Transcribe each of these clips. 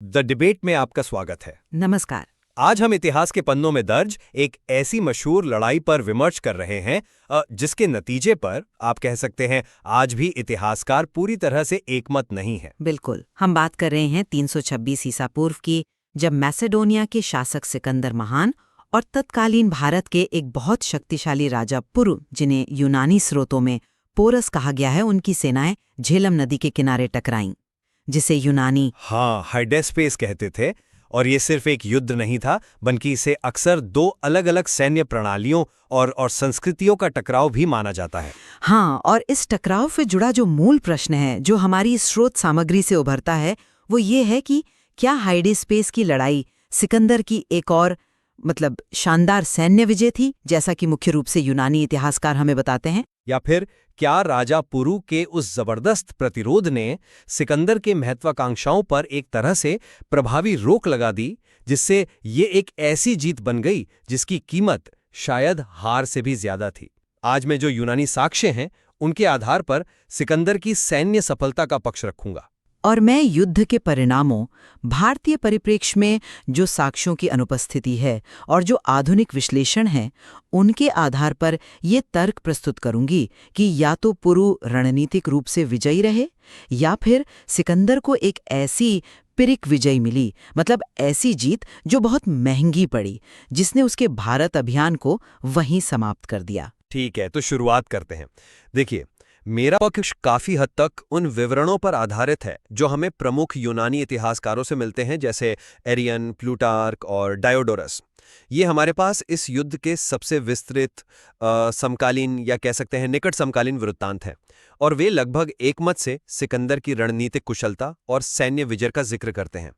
The debate में आपका स्वागत है। नमस्कार। आज हम इतिहास के पन्नों में दर्ज एक ऐसी मशहूर लड़ाई पर विमर्श कर रहे हैं जिसके नतीजे पर आप कह सकते हैं आज भी इतिहासकार पूरी तरह से एकमत नहीं है। बिल्कुल, हम बात कर रहे हैं 326 ईसा पूर्व की, जब मैसेडोनिया के शासक सिकंदर महान और तत्कालीन भारत के एक बहुत शक्तिशाली राजा पुरु, जिन्हें यूनानी स्रोतों में पोरस कहा गया है, उनकी सेनाएं झेलम नदी के किनारे टकराईं, जिसे यूनानी हाइडेस्पेस कहते थे। और ये सिर्फ एक युद्ध नहीं था, बल्कि इसे अक्सर दो अलग अलग सैन्य प्रणालियों और संस्कृतियों का टकराव भी माना जाता है। हाँ, और इस टकराव से जुड़ा जो मूल प्रश्न है, जो हमारी स्रोत सामग्री से उभरता है, वो ये है कि क्या हाइडेस्पेस की लड़ाई सिकंदर की एक और शानदार सैन्य विजय थी, जैसा कि मुख्य रूप से यूनानी इतिहासकार हमें बताते हैं, या फिर क्या राजा पुरु के उस जबरदस्त प्रतिरोध ने सिकंदर के महत्वाकांक्षाओं पर एक तरह से प्रभावी रोक लगा दी, जिससे ये एक ऐसी जीत बन गई जिसकी कीमत शायद हार से भी ज्यादा थी। आज मैं जो यूनानी साक्ष्य हैं उनके आधार पर सिकंदर की सैन्य सफलता का पक्ष रखूंगा, और मैं युद्ध के परिणामों, भारतीय परिप्रेक्ष्य में जो साक्ष्यों की अनुपस्थिति है और जो आधुनिक विश्लेषण है, उनके आधार पर ये तर्क प्रस्तुत करूंगी कि या तो पुरु रणनीतिक रूप से विजयी रहे, या फिर सिकंदर को एक ऐसी पिरिक विजय मिली, ऐसी जीत जो बहुत महंगी पड़ी, जिसने उसके भारत अभियान को वहीं समाप्त कर दिया। ठीक है, तो शुरुआत करते हैं। देखिए, मेरा पक्ष काफी हद तक उन विवरणों पर आधारित है जो हमें प्रमुख यूनानी इतिहासकारों से मिलते हैं, जैसे एरियन, प्लूटार्क और डायोडोरस। ये हमारे पास इस युद्ध के सबसे विस्तृत समकालीन या कह सकते हैं निकट समकालीन वृत्तांत हैं, और वे लगभग एकमत से सिकंदर की रणनीतिक कुशलता और सैन्य विजय का जिक्र करते हैं।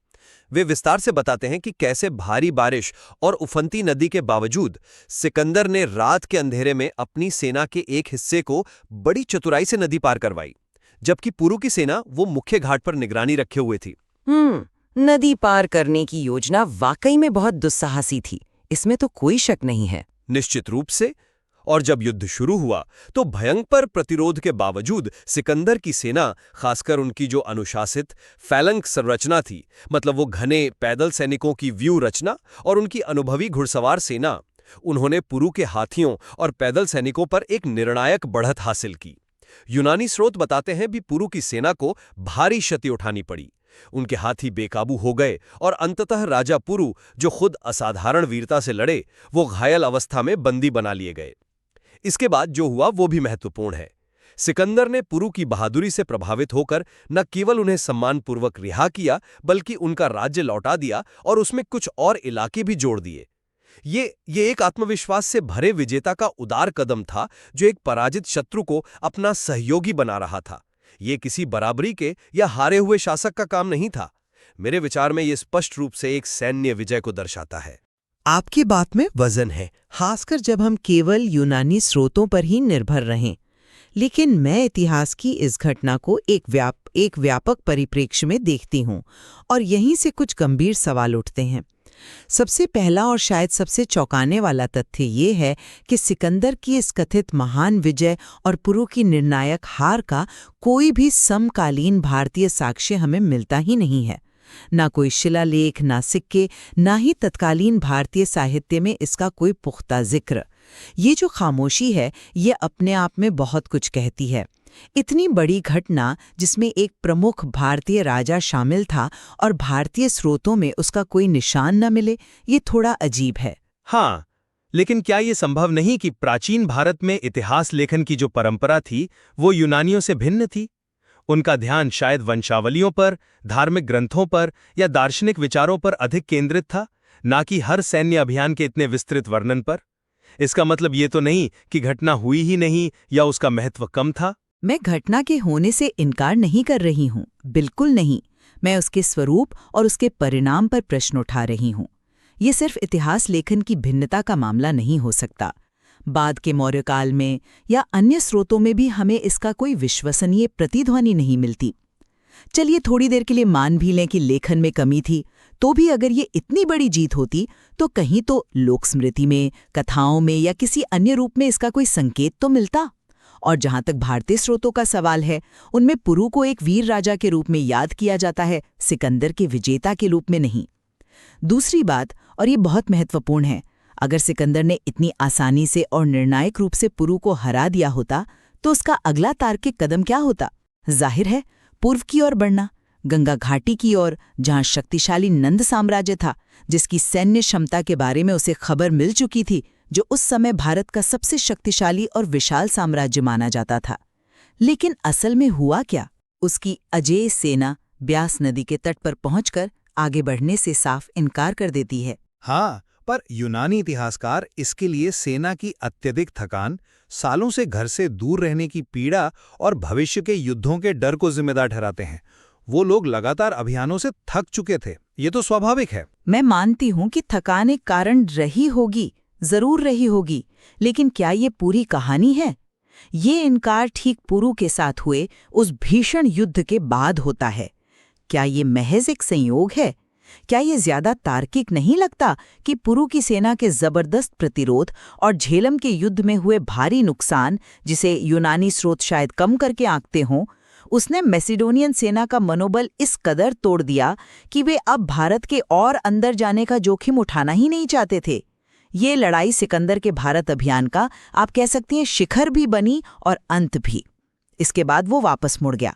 वे विस्तार से बताते हैं कि कैसे भारी बारिश और उफनती नदी के बावजूद सिकंदर ने रात के अंधेरे में अपनी सेना के एक हिस्से को बड़ी चतुराई से नदी पार करवाई, जबकि पुरु की सेना वो मुख्य घाट पर निगरानी रखे हुए थी। नदी पार करने की योजना वाकई में बहुत दुस्साहसी थी, इसमें तो कोई शक नहीं है। निश्चित रूप से। और जब युद्ध शुरू हुआ तो भयंकर प्रतिरोध के बावजूद सिकंदर की सेना, खासकर उनकी जो अनुशासित फैलंग संरचना थी, वो घने पैदल सैनिकों की व्यू रचना और उनकी अनुभवी घुड़सवार सेना, उन्होंने पुरु के हाथियों और पैदल सैनिकों पर एक निर्णायक बढ़त हासिल की। यूनानी स्रोत बताते हैं कि पुरु की सेना को भारी क्षति उठानी पड़ी, उनके हाथी बेकाबू हो गए और अंततः राजा पुरु, जो खुद असाधारण वीरता से लड़े, वो घायल अवस्था में बंदी बना लिए गए। इसके बाद जो हुआ वो भी महत्वपूर्ण है। सिकंदर ने पुरु की बहादुरी से प्रभावित होकर न केवल उन्हें सम्मानपूर्वक रिहा किया, बल्कि उनका राज्य लौटा दिया और उसमें कुछ और इलाके भी जोड़ दिए। ये एक आत्मविश्वास से भरे विजेता का उदार कदम था, जो एक पराजित शत्रु को अपना सहयोगी बना रहा था। ये किसी बराबरी के या हारे हुए शासक का काम नहीं था। मेरे विचार में ये स्पष्ट रूप से एक सैन्य विजय को दर्शाता है। आपकी बात में वजन है, खासकर जब हम केवल यूनानी स्रोतों पर ही निर्भर रहें। लेकिन मैं इतिहास की इस घटना को एक व्यापक परिप्रेक्ष्य में देखती हूँ, और यहीं से कुछ गंभीर सवाल उठते हैं। सबसे पहला और शायद सबसे चौंकाने वाला तथ्य ये है कि सिकंदर की इस कथित महान विजय और पुरु की निर्णायक हार का कोई भी समकालीन भारतीय साक्ष्य हमें मिलता ही नहीं है। ना कोई शिलालेख, ना सिक्के, ना ही तत्कालीन भारतीय साहित्य में इसका कोई पुख्ता जिक्र। ये जो खामोशी है, ये अपने आप में बहुत कुछ कहती है। इतनी बड़ी घटना, जिसमें एक प्रमुख भारतीय राजा शामिल था और भारतीय स्रोतों में उसका कोई निशान न मिले, ये थोड़ा अजीब है। हाँ, लेकिन क्या ये संभव नहीं कि प्राचीन भारत में इतिहास लेखन की जो परंपरा थी वो यूनानियों से भिन्न थी? उनका ध्यान शायद वंशावलियों पर, धार्मिक ग्रंथों पर या दार्शनिक विचारों पर अधिक केंद्रित था, ना कि हर सैन्य अभियान के इतने विस्तृत वर्णन पर। इसका मतलब ये तो नहीं कि घटना हुई ही नहीं या उसका महत्व कम था। मैं घटना के होने से इनकार नहीं कर रही हूँ, बिल्कुल नहीं। मैं उसके स्वरूप और उसके परिणाम पर प्रश्न उठा रही हूँ। ये सिर्फ इतिहास लेखन की भिन्नता का मामला नहीं हो सकता। बाद के मौर्य काल में या अन्य स्रोतों में भी हमें इसका कोई विश्वसनीय प्रतिध्वनि नहीं मिलती। चलिए थोड़ी देर के लिए मान भी लें कि लेखन में कमी थी, तो भी अगर ये इतनी बड़ी जीत होती तो कहीं तो लोक स्मृति में, कथाओं में या किसी अन्य रूप में इसका कोई संकेत तो मिलता। और जहां तक भारतीय स्रोतों का सवाल है, उनमें पुरु को एक वीर राजा के रूप में याद किया जाता है, सिकंदर के विजेता के रूप में नहीं। दूसरी बात, और ये बहुत महत्वपूर्ण है, अगर सिकंदर ने इतनी आसानी से और निर्णायक रूप से पुरु को हरा दिया होता तो उसका अगला तार्किक कदम क्या होता? जाहिर है, पूर्व की ओर बढ़ना, गंगा घाटी की ओर, जहां शक्तिशाली नंद साम्राज्य था, जिसकी सैन्य क्षमता के बारे में उसे खबर मिल चुकी थी, जो उस समय भारत का सबसे शक्तिशाली और विशाल साम्राज्य माना जाता था। लेकिन असल में हुआ क्या? उसकी अजेय सेना ब्यास नदी के तट पर पहुंचकर आगे बढ़ने से साफ इनकार कर देती है। हाँ, पर यूनानी इतिहासकार इसके लिए सेना की अत्यधिक थकान, सालों से घर से दूर रहने की पीड़ा और भविष्य के युद्धों के डर को जिम्मेदार ठहराते हैं। वो लोग लगातार अभियानों से थक चुके थे, ये तो स्वाभाविक है। मैं मानती हूं कि थकान एक कारण रही होगी, जरूर रही होगी, लेकिन क्या ये पूरी कहानी है? ये इनकार ठीक पुरु के साथ हुए उस भीषण युद्ध के बाद होता है। क्या ये महज एक संयोग है? क्या ये ज्यादा तार्किक नहीं लगता कि पुरु की सेना के जबरदस्त प्रतिरोध और झेलम के युद्ध में हुए भारी नुकसान, जिसे यूनानी स्रोत शायद कम करके आंकते हों, उसने मैसिडोनियन सेना का मनोबल इस कदर तोड़ दिया कि वे अब भारत के और अंदर जाने का जोखिम उठाना ही नहीं चाहते थे। ये लड़ाई सिकंदर के भारत अभियान का, आप कह सकती हैं, शिखर भी बनी और अंत भी। इसके बाद वो वापस मुड़ गया।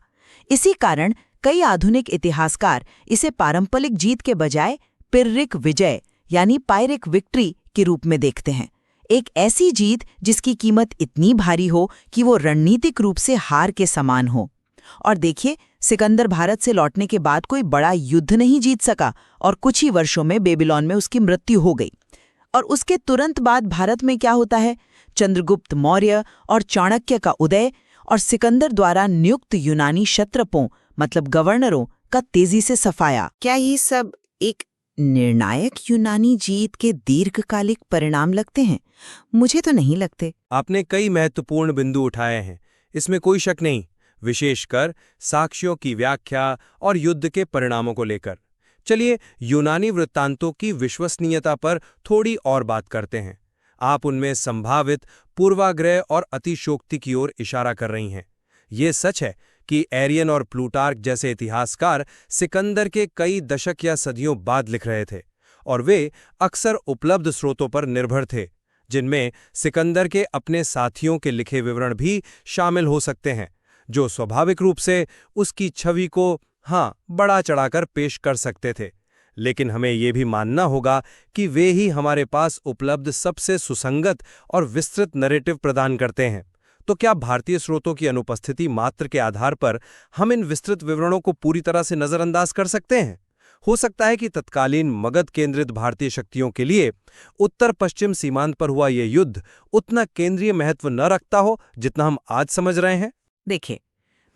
इसी कारण कई आधुनिक इतिहासकार इसे पारंपरिक जीत के बजाय पिर्रिक विजय यानी पायरिक विक्ट्री के रूप में देखते हैं। एक ऐसी जीत जिसकी कीमत इतनी भारी हो कि वो रणनीतिक रूप से हार के समान हो। और देखिए, सिकंदर भारत से लौटने के बाद कोई बड़ा युद्ध नहीं जीत सका और कुछ ही वर्षों में बेबीलोन में उसकी मृत्यु हो गई। और उसके तुरंत बाद भारत में क्या होता है? चंद्रगुप्त मौर्य और चाणक्य का उदय और सिकंदर द्वारा नियुक्त यूनानी क्षत्रपों मतलब गवर्नरों का तेजी से सफाया। क्या ये सब एक निर्णायक यूनानी जीत के दीर्घकालिक परिणाम लगते हैं? मुझे तो नहीं लगते। आपने कई महत्वपूर्ण बिंदु उठाए हैं, इसमें कोई शक नहीं, विशेषकर साक्ष्यों की व्याख्या और युद्ध के परिणामों को लेकर। चलिए यूनानी वृत्तांतों की विश्वसनीयता पर थोड़ी और बात करते हैं। आप उनमें संभावित पूर्वाग्रह और अतिशयोक्ति की ओर इशारा कर रही हैं। ये सच है कि एरियन और प्लूटार्क जैसे इतिहासकार सिकंदर के कई दशक या सदियों बाद लिख रहे थे, और वे अक्सर उपलब्ध स्रोतों पर निर्भर थे, जिनमें सिकंदर के अपने साथियों के लिखे विवरण भी शामिल हो सकते हैं, जो स्वाभाविक रूप से उसकी छवि को बड़ा चढ़ाकर पेश कर सकते थे। लेकिन हमें ये भी मानना होगा कि वे ही हमारे पास उपलब्ध सबसे सुसंगत और विस्तृत नैरेटिव प्रदान करते हैं। तो क्या भारतीय स्रोतों की अनुपस्थिति मात्र के आधार पर हम इन विस्तृत विवरणों को पूरी तरह से नजरअंदाज कर सकते हैं? हो सकता है कि तत्कालीन मगध केंद्रित भारतीय शक्तियों के लिए उत्तर पश्चिम सीमांत पर हुआ ये युद्ध उतना केंद्रीय महत्व न रखता हो जितना हम आज समझ रहे हैं। देखिए,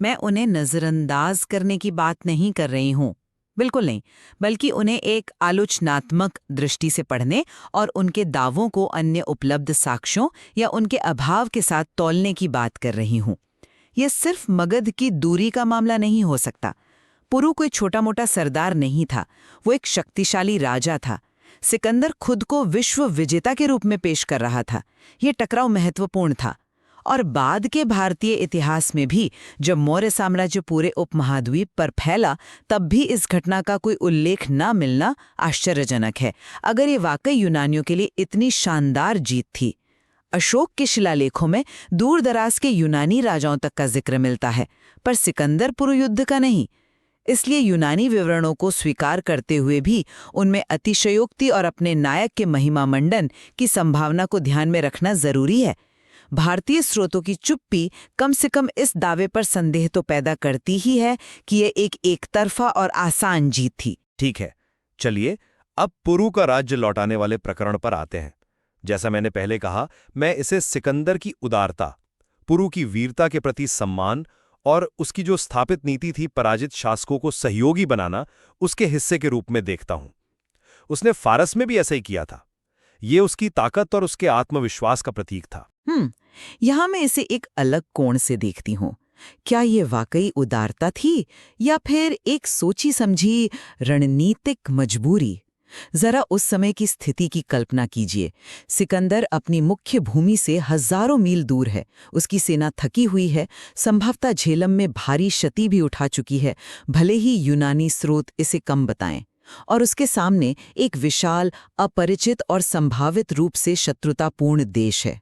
मैं उन्हें नजरअंदाज करने की बात नहीं कर रही हूँ, बिल्कुल नहीं, बल्कि उन्हें एक आलोचनात्मक दृष्टि से पढ़ने और उनके दावों को अन्य उपलब्ध साक्ष्यों या उनके अभाव के साथ तौलने की बात कर रही हूँ। यह सिर्फ मगध की दूरी का मामला नहीं हो सकता। पुरु कोई छोटा मोटा सरदार नहीं था, वो एक शक्तिशाली राजा था। सिकंदर खुद को विश्व विजेता के रूप में पेश कर रहा था। ये टकराव महत्वपूर्ण था। और बाद के भारतीय इतिहास में भी जब मौर्य साम्राज्य पूरे उपमहाद्वीप पर फैला, तब भी इस घटना का कोई उल्लेख न मिलना आश्चर्यजनक है, अगर ये वाकई यूनानियों के लिए इतनी शानदार जीत थी। अशोक के शिलालेखों में दूर दराज के यूनानी राजाओं तक का जिक्र मिलता है, पर सिकंदर पुरु युद्ध का नहीं। इसलिए यूनानी विवरणों को स्वीकार करते हुए भी उनमें अतिशयोक्ति और अपने नायक के महिमा मंडन की संभावना को ध्यान में रखना जरूरी है। भारतीय स्रोतों की चुप्पी कम से कम इस दावे पर संदेह तो पैदा करती ही है कि ये एक तरफा और आसान जीत थी। ठीक है, चलिए अब पुरु का राज्य लौटाने वाले प्रकरण पर आते हैं। जैसा मैंने पहले कहा, मैं इसे सिकंदर की उदारता, पुरु की वीरता के प्रति सम्मान और उसकी जो स्थापित नीति थी पराजित शासकों को सहयोगी बनाना, उसके हिस्से के रूप में देखता हूं। उसने फारस में भी ऐसा ही किया था। ये उसकी ताकत और उसके आत्मविश्वास का प्रतीक था। यहां मैं इसे एक अलग कोण से देखती हूँ। क्या ये वाकई उदारता थी या फिर एक सोची समझी रणनीतिक मजबूरी? जरा उस समय की स्थिति की कल्पना कीजिए। सिकंदर अपनी मुख्य भूमि से हजारों मील दूर है, उसकी सेना थकी हुई है, संभवतः झेलम में भारी क्षति भी उठा चुकी है, भले ही यूनानी स्रोत इसे कम बताएं। और उसके सामने एक विशाल, अपरिचित और संभावित रूप से शत्रुतापूर्ण देश है।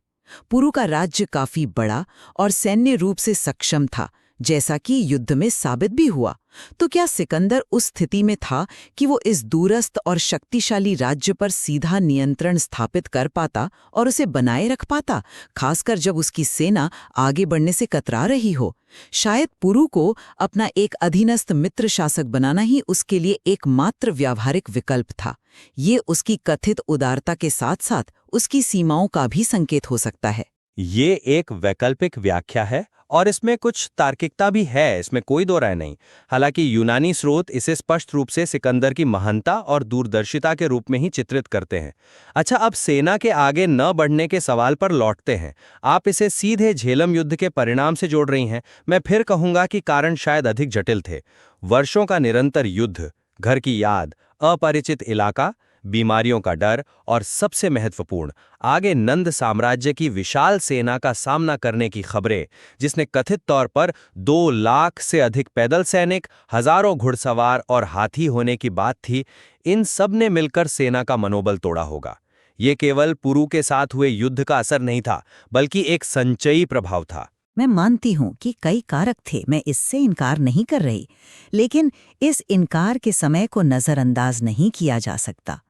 पुरु का राज्य काफी बड़ा और सैन्य रूप से सक्षम था, जैसा कि युद्ध में साबित भी हुआ। तो क्या सिकंदर उस स्थिति में था कि वो इस दूरस्थ और शक्तिशाली राज्य पर सीधा नियंत्रण स्थापित कर पाता और उसे बनाए रख पाता, खासकर जब उसकी सेना आगे बढ़ने से कतरा रही हो? शायद पुरु को अपना एक अधीनस्थ मित्र शासक बनाना ही उसके लिए एकमात्र व्यावहारिक विकल्प था। ये उसकी कथित उदारता के साथ साथ उसकी सीमाओं का भी संकेत हो सकता है। ये एक वैकल्पिक व्याख्या है और इसमें कुछ तार्किकता भी है, इसमें कोई दो राय नहीं। हालांकि यूनानी स्रोत इसे स्पष्ट रूप से सिकंदर की महानता और दूरदर्शिता के रूप में ही चित्रित करते हैं। अच्छा, अब सेना के आगे न बढ़ने के सवाल पर लौटते हैं। आप इसे सीधे झेलम युद्ध के परिणाम से जोड़ रही हैं। मैं फिर कहूंगा कि कारण शायद अधिक जटिल थे। वर्षों का निरंतर युद्ध, घर की याद, अपरिचित इलाका, बीमारियों का डर और सबसे महत्वपूर्ण, आगे नंद साम्राज्य की विशाल सेना का सामना करने की खबरें, जिसने कथित तौर पर 2 लाख से अधिक पैदल सैनिक, हजारों घुड़सवार और हाथी होने की बात थी। इन सब ने मिलकर सेना का मनोबल तोड़ा होगा। ये केवल पुरु के साथ हुए युद्ध का असर नहीं था, बल्कि एक संचयी प्रभाव था। मैं मानती हूं कि कई कारक थे, मैं इससे इनकार नहीं कर रही, लेकिन इस इनकार के समय को नजरअंदाज नहीं किया जा सकता।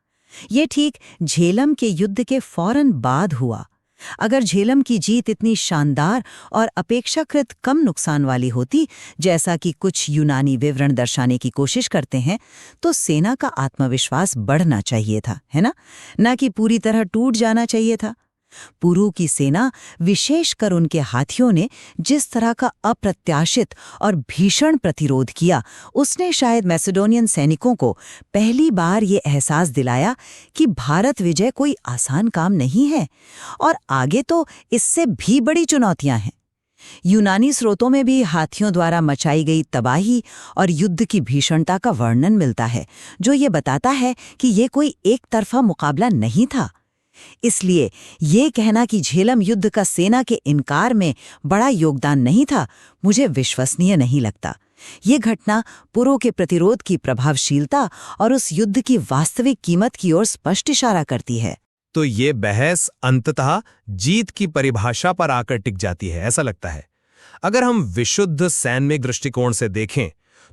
ये ठीक झेलम के युद्ध के फौरन बाद हुआ। अगर झेलम की जीत इतनी शानदार और अपेक्षाकृत कम नुकसान वाली होती, जैसा कि कुछ यूनानी विवरण दर्शाने की कोशिश करते हैं, तो सेना का आत्मविश्वास बढ़ना चाहिए था, है ना कि पूरी तरह टूट जाना चाहिए था। पुरु की सेना, विशेषकर उनके हाथियों ने जिस तरह का अप्रत्याशित और भीषण प्रतिरोध किया, उसने शायद मैसेडोनियन सैनिकों को पहली बार ये एहसास दिलाया कि भारत विजय कोई आसान काम नहीं है और आगे तो इससे भी बड़ी चुनौतियां हैं। यूनानी स्रोतों में भी हाथियों द्वारा मचाई गई तबाही और युद्ध की भीषणता का वर्णन मिलता है, जो ये बताता है कि ये कोई एक तरफा मुकाबला नहीं था। इसलिए ये कहना कि झेलम युद्ध का सेना के इनकार में बड़ा योगदान नहीं था, मुझे विश्वसनीय नहीं लगता। ये घटना पुरु के प्रतिरोध की प्रभावशीलता और उस युद्ध की वास्तविक कीमत की ओर स्पष्ट इशारा करती है। तो ये बहस अंततः जीत की परिभाषा पर आकर टिक जाती है, ऐसा लगता है। अगर हम विशुद्ध सैन्य दृष्टिकोण से देखें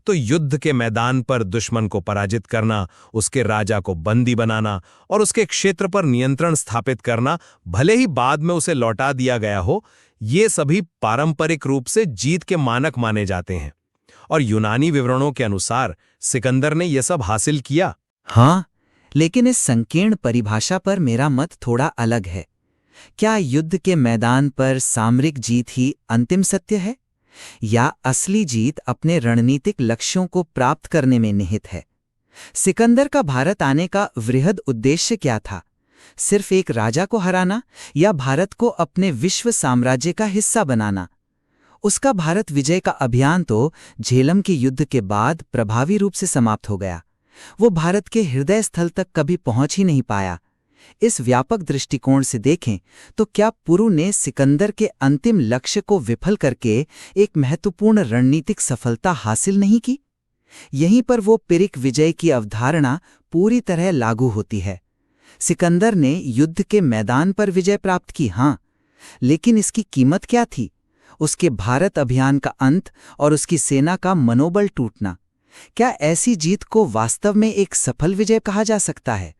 तो युद्ध के मैदान पर दुश्मन को पराजित करना, उसके राजा को बंदी बनाना और उसके क्षेत्र पर नियंत्रण स्थापित करना, भले ही बाद में उसे लौटा दिया गया हो, ये सभी पारंपरिक रूप से जीत के मानक माने जाते हैं। और यूनानी विवरणों के अनुसार सिकंदर ने यह सब हासिल किया। हाँ, लेकिन इस संकीर्ण परिभाषा पर मेरा मत थोड़ा अलग है। क्या युद्ध के मैदान पर सामरिक जीत ही अंतिम सत्य है, या असली जीत अपने रणनीतिक लक्ष्यों को प्राप्त करने में निहित है? सिकंदर का भारत आने का वृहद उद्देश्य क्या था? सिर्फ एक राजा को हराना या भारत को अपने विश्व साम्राज्य का हिस्सा बनाना? उसका भारत विजय का अभियान तो झेलम के युद्ध के बाद प्रभावी रूप से समाप्त हो गया। वो भारत के हृदय स्थल तक कभी पहुंच ही नहीं पाया। इस व्यापक दृष्टिकोण से देखें तो क्या पुरु ने सिकंदर के अंतिम लक्ष्य को विफल करके एक महत्वपूर्ण रणनीतिक सफलता हासिल नहीं की? यहीं पर वो पिरिक विजय की अवधारणा पूरी तरह लागू होती है। सिकंदर ने युद्ध के मैदान पर विजय प्राप्त की, हाँ, लेकिन इसकी कीमत क्या थी? उसके भारत अभियान का अंत और उसकी सेना का मनोबल टूटना। क्या ऐसी जीत को वास्तव में एक सफल विजय कहा जा सकता है?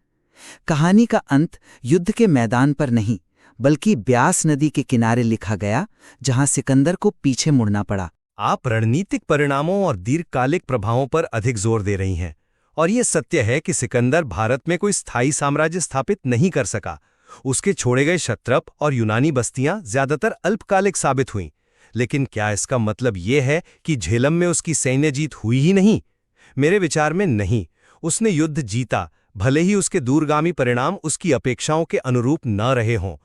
कहानी का अंत युद्ध के मैदान पर नहीं, बल्कि ब्यास नदी के किनारे लिखा गया, जहां सिकंदर को पीछे मुड़ना पड़ा। आप रणनीतिक परिणामों और दीर्घकालिक प्रभावों पर अधिक जोर दे रही हैं, और ये सत्य है कि सिकंदर भारत में कोई स्थायी साम्राज्य स्थापित नहीं कर सका। उसके छोड़े गए क्षत्रप और यूनानी बस्तियां ज्यादातर अल्पकालिक साबित हुईं। लेकिन क्या इसका मतलब ये है कि झेलम में उसकी सैन्य जीत हुई ही नहीं? मेरे विचार में नहीं। उसने युद्ध जीता, भले ही उसके दूरगामी परिणाम उसकी अपेक्षाओं के अनुरूप न रहे हों।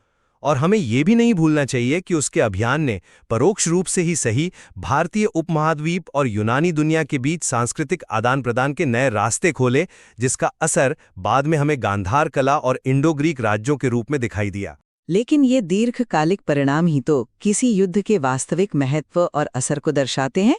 और हमें ये भी नहीं भूलना चाहिए कि उसके अभियान ने परोक्ष रूप से ही सही भारतीय उपमहाद्वीप और यूनानी दुनिया के बीच सांस्कृतिक आदान प्रदान के नए रास्ते खोले, जिसका असर बाद में हमें गांधार कला और इंडो ग्रीक राज्यों के रूप में दिखाई दिया। लेकिन ये दीर्घकालिक परिणाम ही तो किसी युद्ध के वास्तविक महत्व और असर को दर्शाते हैं।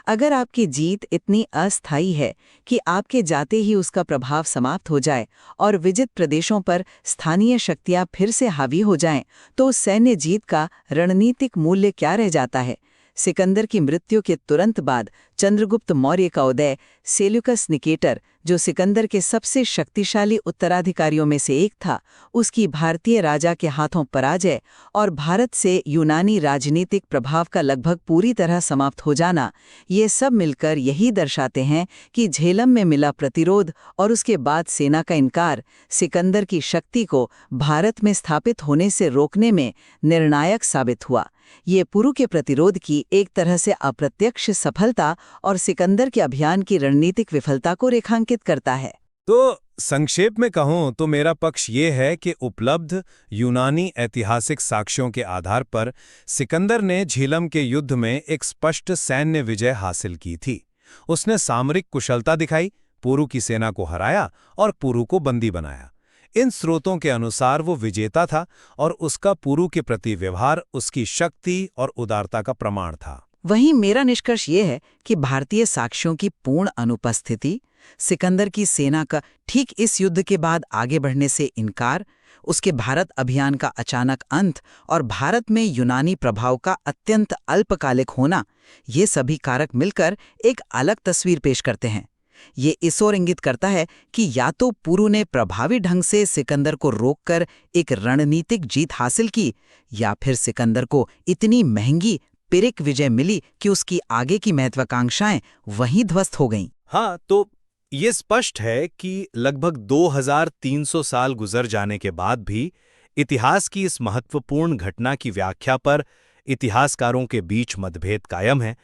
अगर आपकी जीत इतनी अस्थायी है कि आपके जाते ही उसका प्रभाव समाप्त हो जाए और विजित प्रदेशों पर स्थानीय शक्तियां फिर से हावी हो जाएं, तो उस सैन्य जीत का रणनीतिक मूल्य क्या रह जाता है? सिकंदर की मृत्यु के तुरंत बाद चंद्रगुप्त मौर्य का उदय, सेल्यूकस निकेटर, जो सिकंदर के सबसे शक्तिशाली उत्तराधिकारियों में से एक था, उसकी भारतीय राजा के हाथों पराजय और भारत से यूनानी राजनीतिक प्रभाव का लगभग पूरी तरह समाप्त हो जाना, ये सब मिलकर यही दर्शाते हैं कि झेलम में मिला प्रतिरोध और उसके बाद सेना का इनकार सिकंदर की शक्ति को भारत में स्थापित होने से रोकने में निर्णायक साबित हुआ। ये पुरु के प्रतिरोध की एक तरह से अप्रत्यक्ष सफलता और सिकंदर के अभियान की रणनीतिक विफलता को रेखांकित करता है। तो संक्षेप में कहूं तो मेरा पक्ष ये है कि उपलब्ध यूनानी ऐतिहासिक साक्ष्यों के आधार पर सिकंदर ने झेलम के युद्ध में एक स्पष्ट सैन्य विजय हासिल की थी। उसने सामरिक कुशलता दिखाई, पुरु की सेना को हराया और पुरु को बंदी बनाया। इन स्रोतों के अनुसार वो विजेता था और उसका पुरु के प्रति व्यवहार उसकी शक्ति और उदारता का प्रमाण था। वहीं मेरा निष्कर्ष ये है कि भारतीय साक्ष्यों की पूर्ण अनुपस्थिति, सिकंदर की सेना का ठीक इस युद्ध के बाद आगे बढ़ने से इनकार, उसके भारत अभियान का अचानक अंत और भारत में यूनानी प्रभाव का अत्यंत अल्पकालिक होना, ये सभी कारक मिलकर एक अलग तस्वीर पेश करते हैं। ये इस ओर इंगित करता है कि या तो पुरु ने प्रभावी ढंग से सिकंदर को रोककर एक रणनीतिक जीत हासिल की, या फिर सिकंदर को इतनी महंगी पिरिक विजय मिली कि उसकी आगे की महत्वाकांक्षाएं वहीं ध्वस्त हो गईं। हाँ, तो ये स्पष्ट है कि लगभग 2300 साल गुजर जाने के बाद भी इतिहास की इस महत्वपूर्ण घटना की व्याख्या पर इतिहासकारों के बीच मतभेद कायम है।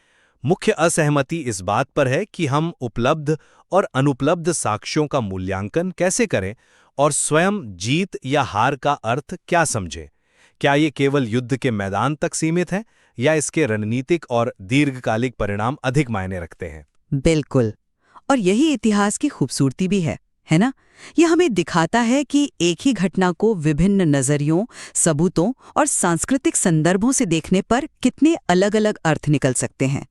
मुख्य असहमति इस बात पर है कि हम उपलब्ध और अनुपलब्ध साक्ष्यों का मूल्यांकन कैसे करें और स्वयं जीत या हार का अर्थ क्या समझें। क्या ये केवल युद्ध के मैदान तक सीमित है या इसके रणनीतिक और दीर्घकालिक परिणाम अधिक मायने रखते हैं? बिल्कुल। और यही इतिहास की खूबसूरती भी है ना? यह हमें दिखाता है कि एक ही घटना को विभिन्न नजरियों, सबूतों और सांस्कृतिक संदर्भों से देखने पर कितने अलग-अलग अर्थ निकल सकते हैं।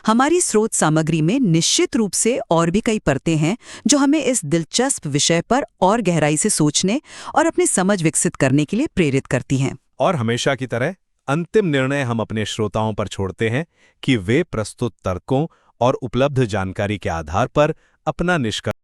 हमारी स्रोत सामग्री में निश्चित रूप से और भी कई परतें हैं जो हमें इस दिलचस्प विषय पर और गहराई से सोचने और अपनी समझ विकसित करने के लिए प्रेरित करती हैं। और हमेशा की तरह अंतिम निर्णय हम अपने श्रोताओं पर छोड़ते हैं कि वे प्रस्तुत तर्कों और उपलब्ध जानकारी के आधार पर अपना निष्कर्ष